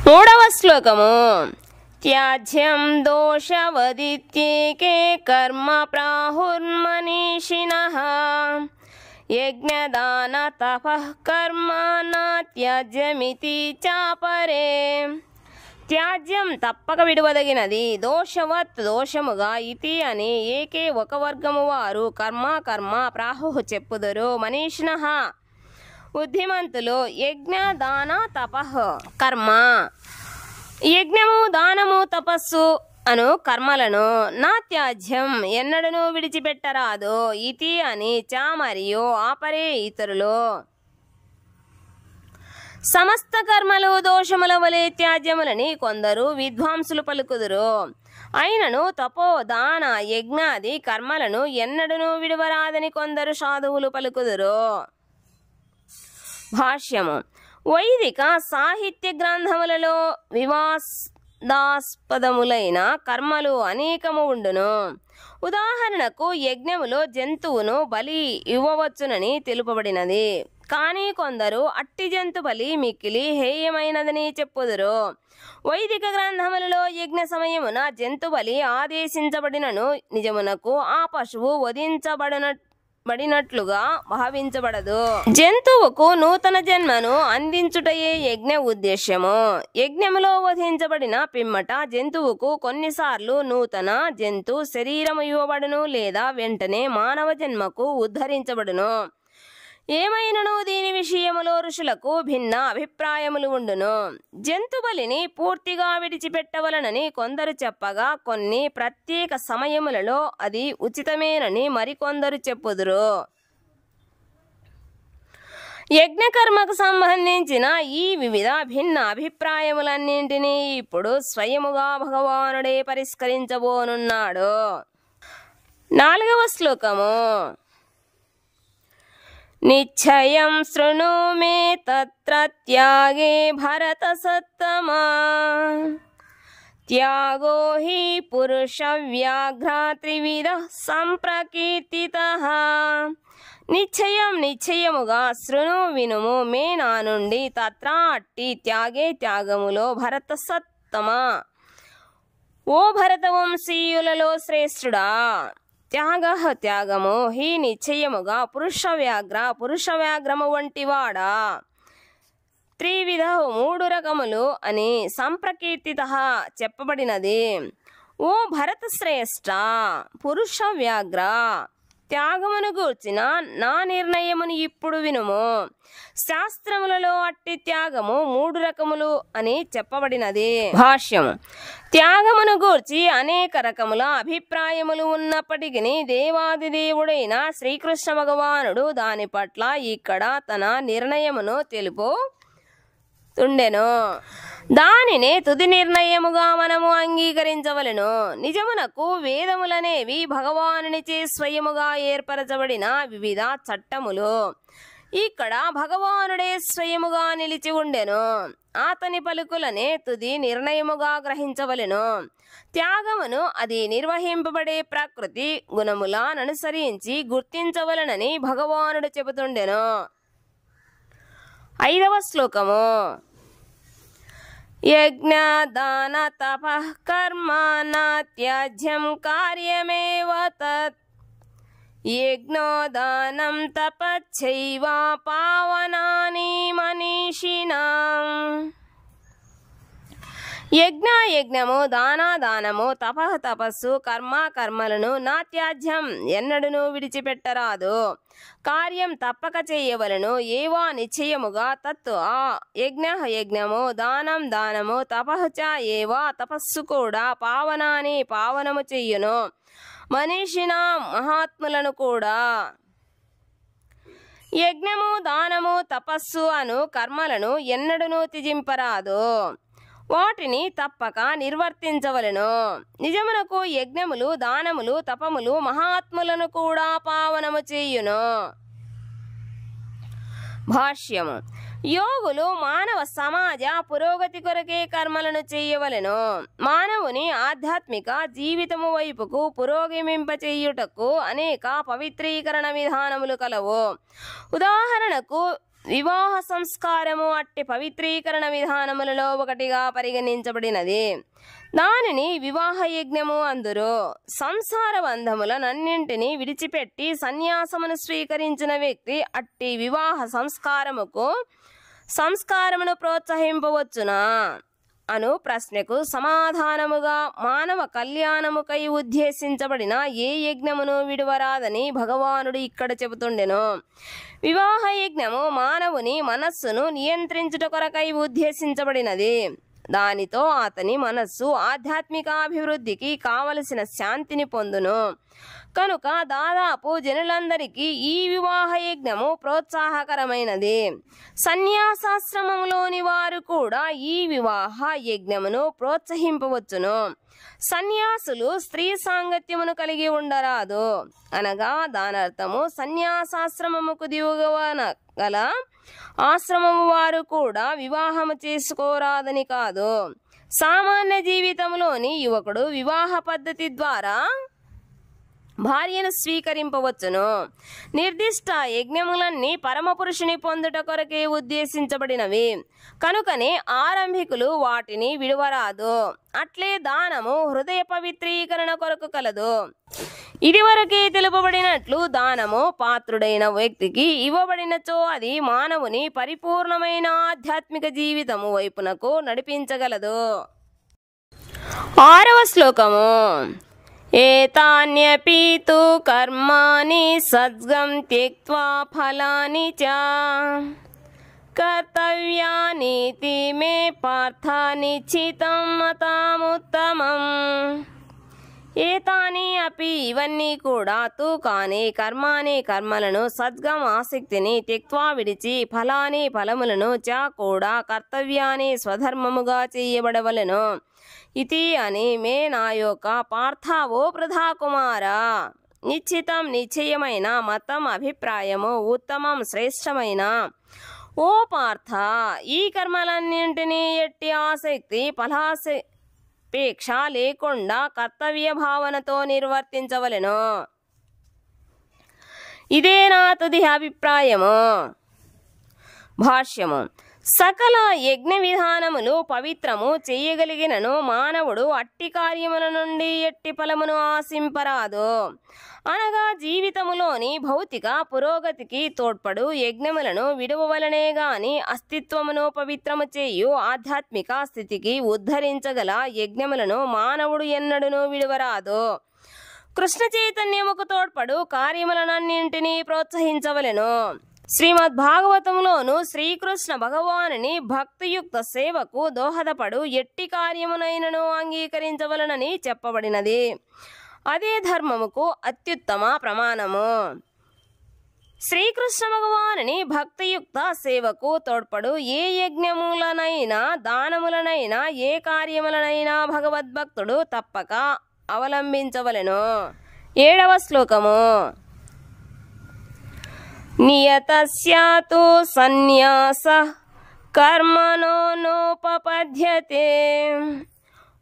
మూడవ శ్లోకము. త్యాజ్యం దోషవదిత్యేకే కర్మ ప్రాహుర్మనీషిణః యజ్ఞదాన తపః కర్మ న త్యాజ్యమితి చాపరే. త్యాజ్యం తప్పక విడువదగినది, దోషవత్ దోషముగా, ఇతి అని ఏకే ఒక వర్గము వారు కర్మ ప్రాహు చెప్పుదురు. మనీషిణః బుద్ధిమంతులు. యజ్ఞ దాన తపః కర్మ, యజ్ఞము దానము తపస్సు అను కర్మలను నా త్యాజ్యం ఎన్నడను విడిచిపెట్టరాదు. ఇతి అని చ మరియు ఆపరే ఇతరులు. సమస్త కర్మలు దోషముల వలె త్యాజ్యములని కొందరు విద్వాంసులు పలుకుదురు. అయినను తపో దాన యజ్ఞాది కర్మలను ఎన్నడను విడవరాదని కొందరు సాధువులు పలుకుదురు. భాష్యము. వైదిక సాహిత్య గ్రంథములలో వివాదాస్పదములైన కర్మలు అనేకము ఉండును. ఉదాహరణకు యజ్ఞములో జంతువును బలి ఇవ్వవచ్చునని తెలుపబడినది. కానీ కొందరు అట్టి జంతు బలి మిక్కిలి హేయమైనదని చెప్పుదురు. వైదిక గ్రంథములలో యజ్ఞ సమయమున జంతు బలి ఆదేశించబడినను నిజమునకు ఆ పశువు వధించబడినట్లుగా భావించబడదు. జంతువుకు నూతన జన్మను అందించుటయే యజ్ఞ ఉద్దేశ్యము. యజ్ఞములో వధించబడిన పిమ్మట జంతువుకు కొన్నిసార్లు నూతన జంతు శరీరము ఇవ్వబడును, లేదా వెంటనే మానవ జన్మకు ఉద్ధరించబడును. ఏమైనను దీని విషయములో ఋషులకు భిన్న అభిప్రాయములు ఉండును. జంతు బలిని పూర్తిగా విడిచిపెట్టవలనని కొందరు చెప్పగా, కొన్ని ప్రత్యేక సమయములలో అది ఉచితమేనని మరికొందరు చెప్పుదురు. యజ్ఞకర్మకు సంబంధించిన ఈ వివిధ భిన్న అభిప్రాయములన్నింటినీ ఇప్పుడు స్వయముగా భగవానుడే పరిష్కరించబోనున్నాడు. 4వ శ్లోకము. నిశ్చయం శృణు మే తత్ర త్యాగే భరత సత్తమా త్యాగో హి పురుష వ్యాఘ్ర త్రివిధ సంప్రకీర్తితః. నిశ్చయముగా శృణు వినుము, మే నా నుండి, తత్ర అట్టి, త్యాగే త్యాగములో, భరత సత్తమా ఓ భరతవంశీయులలో శ్రేష్ఠుడా. త్యాగము హి నిశ్చయముగా, పురుష వ్యాఘ్రము వంటివాడా, త్రివిధ 3 రకములు అని సంప్రకీర్తితః చెప్పబడినది. ఓ భరత శ్రేష్ఠ, పురుష వ్యాఘ్ర త్యాగమును గూర్చిన నా నిర్ణయమును ఇప్పుడు వినుము. శాస్త్రములలో అట్టి త్యాగము 3 రకములు అని చెప్పబడినది. భాష్యము. త్యాగమును గూర్చి అనేక రకముల అభిప్రాయములు ఉన్నప్పటికీ దేవాదిదేవుడైన శ్రీకృష్ణ భగవానుడు దాని పట్ల ఇక్కడ తన నిర్ణయమును తెలుపుతుండెను. దానినే తుది నిర్ణయముగా మనము అంగీకరించవలెను. నిజమునకు వేదములనేవి భగవానునిచే స్వయముగా ఏర్పరచబడిన వివిధ చట్టములు. ఇక్కడ భగవానుడే స్వయముగా నిలిచి ఉండెను. అతని పలుకులనే తుది నిర్ణయముగా గ్రహించవలెను. త్యాగమును అది నిర్వహింపబడే ప్రకృతి గుణములననుసరించి గుర్తించవలనని భగవానుడు చెబుతుండెను. 5వ శ్లోకము. యజ్ఞ దాన తపః కర్మ న త్యాజ్యం కార్యమేవ తత్ యజ్ఞో దానం తపశ్చైవ పావనాని మనీషిణాం. యజ్ఞము, దానము, తపస్సు, కర్మలను నా త్యాజ్యం ఎన్నడను విడిచిపెట్టరాదు. కార్యం తప్పక చేయవలను. ఏవా నిశ్చయముగా, తత్ ఆ యజ్ఞము, దానము, తపశ్చ ఏవా తపస్సు కూడా, పావనాని పావనము చెయ్యును, మనీషిణ మహాత్ములను కూడా. యజ్ఞము, దానము, తపస్సు అను కర్మలను ఎన్నడను త్యజింపరాదు. వాటిని తప్పక నిర్వర్తించవలెను. నిజమునకు యజ్ఞములు, దానములు, తపములు మహాత్ములను కూడా పావనము చేయును. భాష్యము. యోగులు మానవ సమాజ పురోగతి కొరకే కర్మలను చేయవలెను. మానవుని ఆధ్యాత్మిక జీవితము వైపుకు పురోగమింపచేయుటకు అనేక పవిత్రీకరణ విధానములు కలవు. ఉదాహరణకు వివాహ సంస్కారము అట్టి పవిత్రీకరణ విధానములలో ఒకటిగా పరిగణించబడినది. దానిని వివాహ యజ్ఞము అందురు. సంసార బంధములనన్నింటినీ విడిచిపెట్టి సన్యాసమును స్వీకరించిన వ్యక్తి అట్టి వివాహ సంస్కారమును ప్రోత్సహింపవచ్చునా అను ప్రశ్నకు సమాధానముగా మానవ కళ్యాణముకై ఉద్దేశించబడిన ఏ యజ్ఞమును విడువరాదని భగవానుడు ఇక్కడ చెబుతుండెను. వివాహ యజ్ఞము మానవుని మనస్సును నియంత్రించుట కొరకై ఉద్దేశించబడినది. దానితో అతని మనస్సు ఆధ్యాత్మికాభివృద్ధికి కావలసిన శాంతిని పొందును. కనుక దాదాపు జనులందరికీ ఈ వివాహ యజ్ఞము ప్రోత్సాహకరమైనది. సన్యాసాశ్రమంలోని వారు కూడా ఈ వివాహ యజ్ఞమును ప్రోత్సహింపవచ్చును. సన్యాసులు స్త్రీ సాంగత్యమును కలిగి ఉండరాదు అనగా దానర్థము సన్యాసాశ్రమముకు దిగువన గల ఆశ్రమము వారు కూడా వివాహము చేసుకోరాదని కాదు. సామాన్య జీవితంలోని యువకుడు వివాహ పద్ధతి ద్వారా భార్యను స్వీకరింపవచ్చును. నిర్దిష్ట యజ్ఞములన్నీ పరమపురుషుని పొందుట కొరకే ఉద్దేశించబడినవి. కనుకనే ఆరంభికులు వాటిని విడువరాదు. అట్లే దానము హృదయ పవిత్రీకరణ కొరకు కలదు. ఇదివరకే తెలుపబడినట్లు దానము పాత్రుడైన వ్యక్తికి ఇవ్వబడినచో అది మానవుని పరిపూర్ణమైన ఆధ్యాత్మిక జీవితము వైపునకు నడిపించగలదు. 6వ శ్లోకము. ఏతాన్యపి తు కర్మాణి సద్గం త్యక్త్వా ఫలాని చ కర్తవ్యానీతి మే పార్థ నిశ్చితం మతాముత్తమం. ఏతాని అపి ఇవన్నీ కూడా తు కాని కర్మాని కర్మలను సద్గం ఆసక్తిని త్యక్త్వా విడిచి ఫలాని ఫలములను చ కూడా కర్తవ్యాన్ని స్వధర్మముగా చేయబడవలెను. ఇతి అని మే నా యొక్క పార్థ ఓ ప్రధా కుమార నిశ్చితం నిశ్చయమైన మతం అభిప్రాయము ఉత్తమం శ్రేష్టమైన ఓ పార్థ ఈ కర్మలన్నింటినీ ఎట్టి ఆసక్తి ఫలాపేక్ష లేకుండా కర్తవ్య భావనతో నిర్వర్తించవలెను. ఇదే నా తుది అభిప్రాయము. భాష్యము. సకల యజ్ఞ విధానములు పవిత్రము చేయగలిగినను మానవుడు అట్టి కార్యముల నుండి ఎట్టి ఫలమును ఆశింపరాదు. అనగా జీవితములోని భౌతిక పురోగతికి తోడ్పడు యజ్ఞములను విడువవలనే గాని అస్తిత్వమును పవిత్రము చేయు ఆధ్యాత్మిక స్థితికి ఉద్ధరించగల యజ్ఞములను మానవుడు ఎన్నడూనూ విడువరాదు. కృష్ణ చైతన్యముకు తోడ్పడు కార్యములనన్నింటినీ ప్రోత్సహించవలెను. శ్రీమద్ భాగవతంలోను శ్రీకృష్ణ భగవానుని భక్తియుక్త సేవకు దోహదపడు ఎట్టి కార్యమునైనను అంగీకరించవలనని చెప్పబడినది. అదే ధర్మముకు అత్యుత్తమ ప్రమాణము. శ్రీకృష్ణ భగవానుని భక్తియుక్త సేవకు తోడ్పడు ఏ యజ్ఞములనైనా దానములనైనా ఏ కార్యములనైనా భగవద్భక్తుడు తప్పక అవలంబించవలెను. 7వ శ్లోకము. నియతస్యాతు సన్యాసః కర్మణో నోపపద్యతే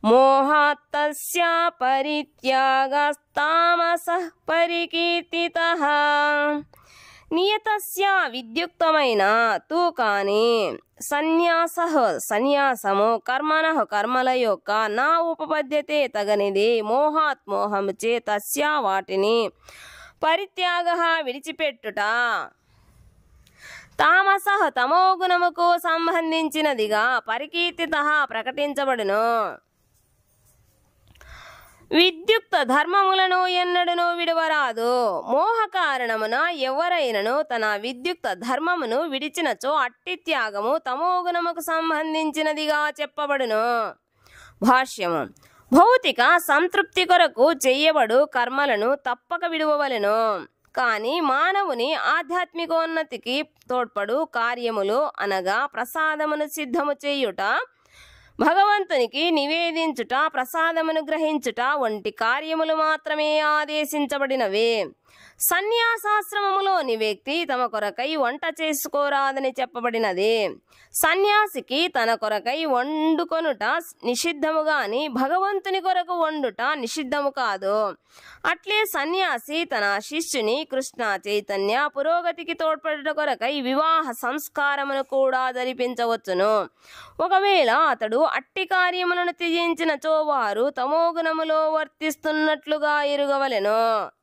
మోహాత్తస్య పరిత్యాగస్తామసః పరికీర్తితః. నియతస్య విద్యుక్తమైన తు కాని సన్యాసము కర్మణః కర్మల యొక్క నా ఉపపద్యతే తగనిది మోహాత్ మోహముచే తస్య వాటిని పరిత్యాగ విడిచిపెట్టుట తామసః తమోగుణముకు సంబంధించినదిగా పరికీర్తిత ప్రకటించబడును. విద్యుక్త ధర్మములను ఎన్నడూనూ విడువరాదు. మోహ కారణమున ఎవరైనను తన విద్యుక్త ధర్మమును విడిచినచో అట్టి త్యాగము తమోగుణముకు సంబంధించినదిగా చెప్పబడును. భాష్యము. భౌతిక సంతృప్తి కొరకు చేయబడు కర్మలను తప్పక విడువవలెను. కానీ మానవుని ఆధ్యాత్మికోన్నతికి తోడ్పడు కార్యములు అనగా ప్రసాదమును సిద్ధము చేయుట, భగవంతునికి నివేదించుట, ప్రసాదమును గ్రహించుట వంటి కార్యములు మాత్రమే ఆదేశించబడినవి. సన్యాసాశ్రమములోని వ్యక్తి తమ కొరకై వంట చేసుకోరాదని చెప్పబడినది. సన్యాసికి తన కొరకై వండుకొనుట నిషిద్ధము గాని భగవంతుని కొరకు వండుట నిషిద్ధము కాదు. అట్లే సన్యాసి తన శిష్యుని కృష్ణ చైతన్య పురోగతికి తోడ్పడుట కొరకై వివాహ సంస్కారమును కూడా జరిపించవచ్చును. ఒకవేళ అతడు అట్టి కార్యములను త్యజించినచో వారు తమోగుణములో వర్తిస్తున్నట్లుగా ఎరుగవలెను.